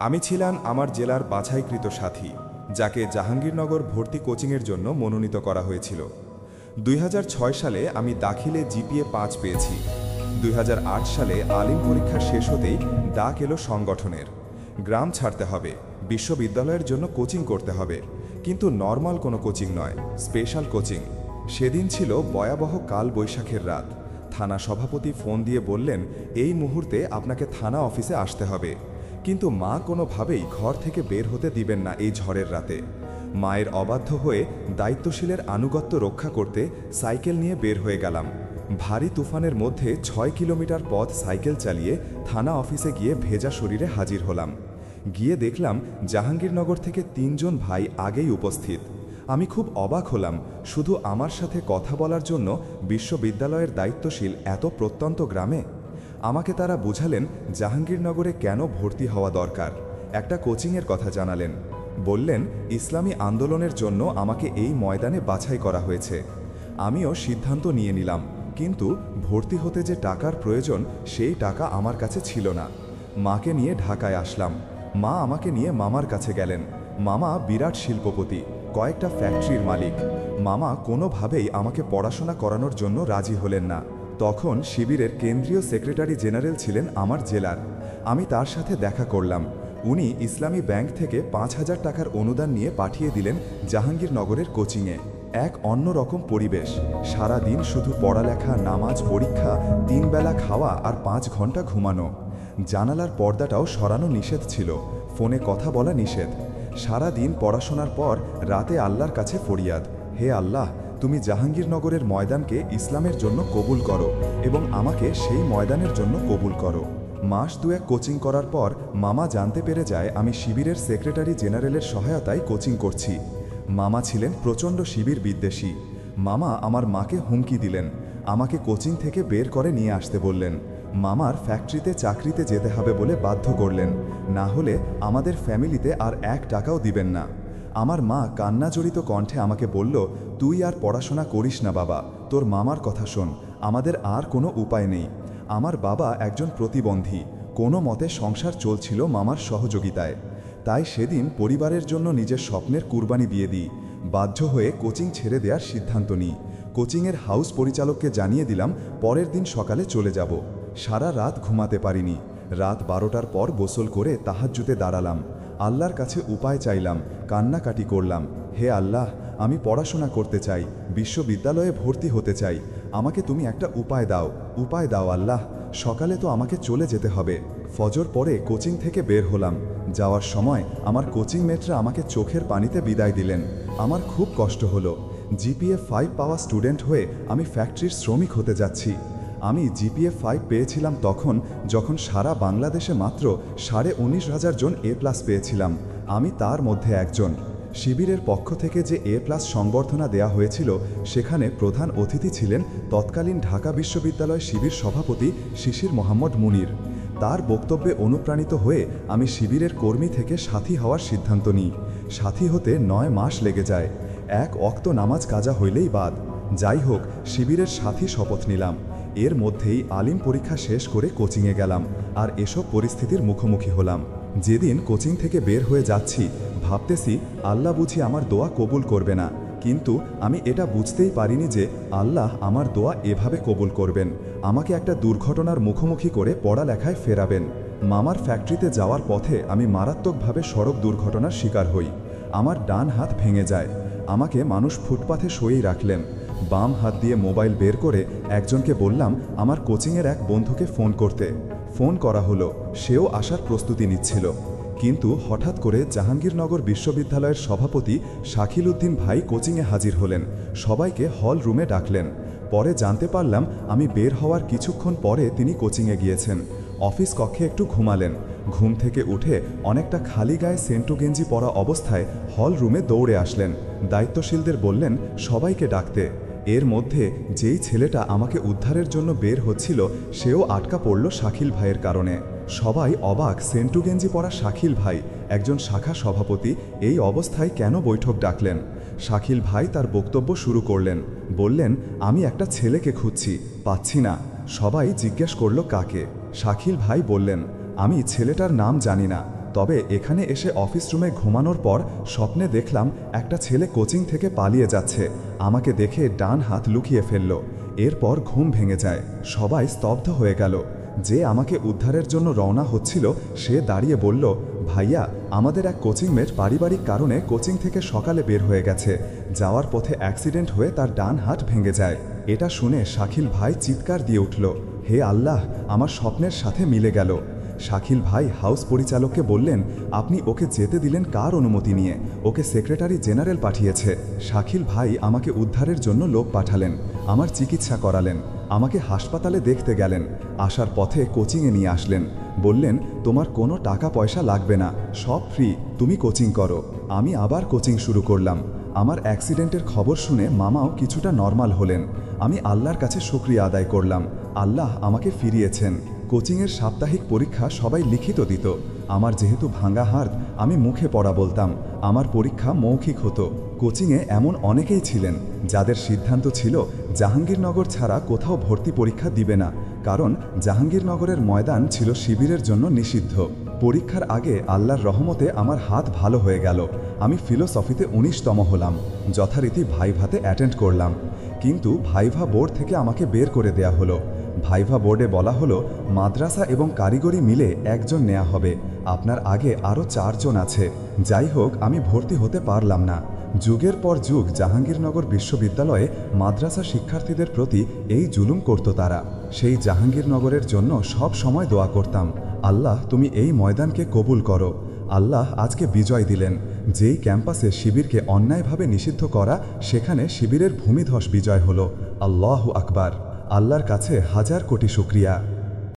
আমি ছিলাম আমার জেলার বাছাইকৃত সাথী, যাকে জাহাঙ্গীরনগর ভর্তি কোচিংয়ের জন্য মনোনীত করা হয়েছিল। 2006 সালে আমি দাখিলে জিপিএ 5 পেয়েছি। 2008 সালে আলিম পরীক্ষা শেষ হতেই ডাক এলো সংগঠনের, গ্রাম ছাড়তে হবে, বিশ্ববিদ্যালয়ের জন্য কোচিং করতে হবে, কিন্তু নর্মাল কোনো কোচিং নয়, স্পেশাল কোচিং। সেদিন ছিল ভয়াবহ কাল বৈশাখের রাত। থানা সভাপতি ফোন দিয়ে বললেন, এই মুহূর্তে আপনাকে থানা অফিসে আসতে হবে। কিন্তু মা কোনোভাবেই ঘর থেকে বের হতে দিবেন না এই ঝড়ের রাতে। মায়ের অবাধ্য হয়ে দায়িত্বশীলের আনুগত্য রক্ষা করতে সাইকেল নিয়ে বের হয়ে গেলাম। ভারী তুফানের মধ্যে 6 কিলোমিটার পথ সাইকেল চালিয়ে থানা অফিসে গিয়ে ভেজা শরীরে হাজির হলাম। গিয়ে দেখলাম জাহাঙ্গীরনগর থেকে 3 জন ভাই আগেই উপস্থিত। আমি খুব অবাক হলাম, শুধু আমার সাথে কথা বলার জন্য বিশ্ববিদ্যালয়ের দায়িত্বশীল এত প্রত্যন্ত গ্রামে। আমাকে তারা বুঝালেন জাহাঙ্গীরনগরে কেন ভর্তি হওয়া দরকার, একটা কোচিংয়ের কথা জানালেন। বললেন ইসলামী আন্দোলনের জন্য আমাকে এই ময়দানে বাছাই করা হয়েছে। আমিও সিদ্ধান্ত নিয়ে নিলাম, কিন্তু ভর্তি হতে যে টাকার প্রয়োজন সেই টাকা আমার কাছে ছিল না। মাকে নিয়ে ঢাকায় আসলাম। মা আমাকে নিয়ে মামার কাছে গেলেন। মামা বিরাট শিল্পপতি, কয়েকটা ফ্যাক্টরির মালিক। মামা কোনোভাবেই আমাকে পড়াশোনা করানোর জন্য রাজি হলেন না। তখন শিবিরের কেন্দ্রীয় সেক্রেটারি জেনারেল ছিলেন আমার জেলার। আমি তার সাথে দেখা করলাম। উনি ইসলামী ব্যাংক থেকে 5,000 টাকার অনুদান নিয়ে পাঠিয়ে দিলেন জাহাঙ্গীরনগরের কোচিংয়ে। এক অন্যরকম পরিবেশ, সারা দিন শুধু পড়ালেখা, নামাজ, পরীক্ষা, 3 বেলা খাওয়া আর 5 ঘন্টা ঘুমানো। জানালার পর্দাটাও সরানো নিষেধ ছিল, ফোনে কথা বলা নিষেধ। সারা দিন পড়াশোনার পর রাতে আল্লাহর কাছে ফরিয়াদ, হে আল্লাহ, তুমি জাহাঙ্গীরনগরের ময়দানকে ইসলামের জন্য কবুল করো এবং আমাকে সেই ময়দানের জন্য কবুল করো। মাস দুয়েক কোচিং করার পর মামা জানতে পেরে যায় আমি শিবিরের সেক্রেটারি জেনারেলের সহায়তায় কোচিং করছি। মামা ছিলেন প্রচণ্ড শিবির বিদ্বেষী। মামা আমার মাকে হুমকি দিলেন, আমাকে কোচিং থেকে বের করে নিয়ে আসতে বললেন। মামার ফ্যাক্টরিতে চাকরিতে যেতে হবে বলে বাধ্য করলেন, না হলে আমাদের ফ্যামিলিতে আর 1 টাকাও দিবেন না। আমার মা কান্নাজড়িত কণ্ঠে আমাকে বলল, তুই আর পড়াশোনা করিস না বাবা, তোর মামার কথা শোন, আমাদের আর কোনো উপায় নেই। আমার বাবা একজন প্রতিবন্ধী, কোনো মতে সংসার চলছিল মামার সহযোগিতায়। তাই সেদিন পরিবারের জন্য নিজের স্বপ্নের কুরবানি দিয়ে দিই। বাধ্য হয়ে কোচিং ছেড়ে দেওয়ার সিদ্ধান্ত নিই। কোচিংয়ের হাউস পরিচালককে জানিয়ে দিলাম পরের দিন সকালে চলে যাব। সারা রাত ঘুমাতে পারিনি। রাত 12টার পর গোসল করে তাহাজ্জুদে দাঁড়ালাম। আল্লাহর কাছে উপায় চাইলাম, কান্নাকাটি করলাম, হে আল্লাহ, আমি পড়াশোনা করতে চাই, বিশ্ববিদ্যালয়ে ভর্তি হতে চাই, আমাকে তুমি একটা উপায় দাও আল্লাহ। সকালে তো আমাকে চলে যেতে হবে। ফজর পরে কোচিং থেকে বের হলাম। যাওয়ার সময় আমার কোচিং মেটরা আমাকে চোখের পানিতে বিদায় দিলেন। আমার খুব কষ্ট হলো। জিপিএ 5 পাওয়া স্টুডেন্ট হয়ে আমি ফ্যাক্টরির শ্রমিক হতে যাচ্ছি। আমি জিপিএ 5 পেয়েছিলাম যখন সারা বাংলাদেশে মাত্র 19,500 জন A+ পেয়েছিলাম। আমি তার মধ্যে একজন। শিবিরের পক্ষ থেকে যে A+ সংবর্ধনা দেয়া হয়েছিল, সেখানে প্রধান অতিথি ছিলেন তৎকালীন ঢাকা বিশ্ববিদ্যালয় শিবির সভাপতি শিশির মোহাম্মদ মুনির। তার বক্তব্যে অনুপ্রাণিত হয়ে আমি শিবিরের কর্মী থেকে সাথী হওয়ার সিদ্ধান্ত নিই। সাথী হতে 9 মাস লেগে যায়। 1 ওয়াক্ত নামাজ কাজা হইলেই বাদ। যাই হোক, শিবিরের সাথী শপথ নিলাম। এর মধ্যেই আলিম পরীক্ষা শেষ করে কোচিংয়ে গেলাম আর এসব পরিস্থিতির মুখোমুখি হলাম। যেদিন কোচিং থেকে বের হয়ে যাচ্ছি, ভাবতেছি আল্লাহ বুঝি আমার দোয়া কবুল করবে না, কিন্তু আমি এটা বুঝতেই পারিনি যে আল্লাহ আমার দোয়া এভাবে কবুল করবেন, আমাকে একটা দুর্ঘটনার মুখোমুখি করে পড়ালেখায় ফেরাবেন। মামার ফ্যাক্টরিতে যাওয়ার পথে আমি মারাত্মকভাবে সড়ক দুর্ঘটনার শিকার হই। আমার ডান হাত ভেঙে যায়। আমাকে মানুষ ফুটপাথে শুয়েই রাখলেন। বাম হাত দিয়ে মোবাইল বের করে একজনকে বললাম আমার কোচিংয়ের এক বন্ধুকে ফোন করতে। ফোন করা হলো, সেও আসার প্রস্তুতি নিচ্ছিল। কিন্তু হঠাৎ করে জাহাঙ্গীরনগর বিশ্ববিদ্যালয়ের সভাপতি শাকিল উদ্দিন ভাই কোচিংয়ে হাজির হলেন। সবাইকে হল রুমে ডাকলেন। পরে জানতে পারলাম আমি বের হওয়ার কিছুক্ষণ পরে তিনি কোচিংয়ে গিয়েছেন। অফিস কক্ষে একটু ঘুমালেন। ঘুম থেকে উঠে অনেকটা খালি গায়ে সেন্টু গেঞ্জি পরা অবস্থায় হল রুমে দৌড়ে আসলেন। দায়িত্বশীলদের বললেন সবাইকে ডাকতে। এর মধ্যে যেই ছেলেটা আমাকে উদ্ধারের জন্য বের হচ্ছিল, সেও আটকা পড়ল শাকিল ভাইয়ের কারণে। সবাই অবাক, সেন্টু গেঞ্জি পরা শাকিল ভাই, একজন শাখা সভাপতি, এই অবস্থায় কেন বৈঠক ডাকলেন? শাকিল ভাই তার বক্তব্য শুরু করলেন। বললেন, আমি একটা ছেলেকে খুঁজছি, পাচ্ছি না। সবাই জিজ্ঞেস করল কাকে। শাকিল ভাই বললেন, আমি ছেলেটার নাম জানি না, তবে এখানে এসে অফিস রুমে ঘুমানোর পর স্বপ্নে দেখলাম একটা ছেলে কোচিং থেকে পালিয়ে যাচ্ছে। আমাকে দেখে ডান হাত লুকিয়ে ফেলল। এরপর ঘুম ভেঙে যায়, সবাই স্তব্ধ হয়ে গেল। যে আমাকে উদ্ধারের জন্য রওনা হচ্ছিল সে দাঁড়িয়ে বলল, ভাইয়া, আমাদের এক কোচিংমেট পারিবারিক কারণে কোচিং থেকে সকালে বের হয়ে গেছে। যাওয়ার পথে অ্যাক্সিডেন্ট হয়ে তার ডান হাত ভেঙে যায়। এটা শুনে শাকিল ভাই চিৎকার দিয়ে উঠল, হে আল্লাহ, আমার স্বপ্নের সাথে মিলে গেল। শাকিল ভাই হাউস পরিচালককে বললেন, আপনি ওকে যেতে দিলেন কার অনুমতি নিয়ে? ওকে সেক্রেটারি জেনারেল পাঠিয়েছে। শাকিল ভাই আমাকে উদ্ধারের জন্য লোক পাঠালেন, আমার চিকিৎসা করালেন, আমাকে হাসপাতালে দেখতে গেলেন। আসার পথে কোচিংয়ে নিয়ে আসলেন, বললেন, তোমার কোনো টাকা পয়সা লাগবে না, সব ফ্রি, তুমি কোচিং করো। আমি আবার কোচিং শুরু করলাম। আমার অ্যাক্সিডেন্টের খবর শুনে মামাও কিছুটা নর্মাল হলেন। আমি আল্লাহর কাছে শুকরিয়া আদায় করলাম, আল্লাহ আমাকে ফিরিয়েছেন। কোচিংয়ের সাপ্তাহিক পরীক্ষা সবাই লিখিত দিত। আমার যেহেতু ভাঙা হাত, আমি মুখে পড়া বলতাম। আমার পরীক্ষা মৌখিক হতো। কোচিংয়ে এমন অনেকেই ছিলেন যাদের সিদ্ধান্ত ছিল জাহাঙ্গীরনগর ছাড়া কোথাও ভর্তি পরীক্ষা দিবে না, কারণ জাহাঙ্গীরনগরের ময়দান ছিল শিবিরের জন্য নিষিদ্ধ। পরীক্ষার আগে আল্লাহর রহমতে আমার হাত ভালো হয়ে গেল। আমি ফিলোসফিতে 19তম হলাম। যথারীতি ভাইভাতে অ্যাটেন্ড করলাম, কিন্তু ভাইভা বোর্ড থেকে আমাকে বের করে দেয়া হলো। ভাইভা বোর্ডে বলা হলো, মাদ্রাসা এবং কারিগরি মিলে একজন নেওয়া হবে, আপনার আগে আরও 4 জন আছে। যাই হোক, আমি ভর্তি হতে পারলাম না। যুগের পর যুগ জাহাঙ্গীরনগর বিশ্ববিদ্যালয়ে মাদ্রাসা শিক্ষার্থীদের প্রতি এই জুলুম করত তারা। সেই জাহাঙ্গীরনগরের জন্য সব সময় দোয়া করতাম, আল্লাহ, তুমি এই ময়দানকে কবুল করো। আল্লাহ আজকে বিজয় দিলেন। যেই ক্যাম্পাসে শিবিরকে অন্যায়ভাবে নিষিদ্ধ করা, সেখানে শিবিরের ভূমিধস বিজয় হলো। আল্লাহু আকবার। আল্লাহর কাছে হাজার কোটি শুকরিয়া।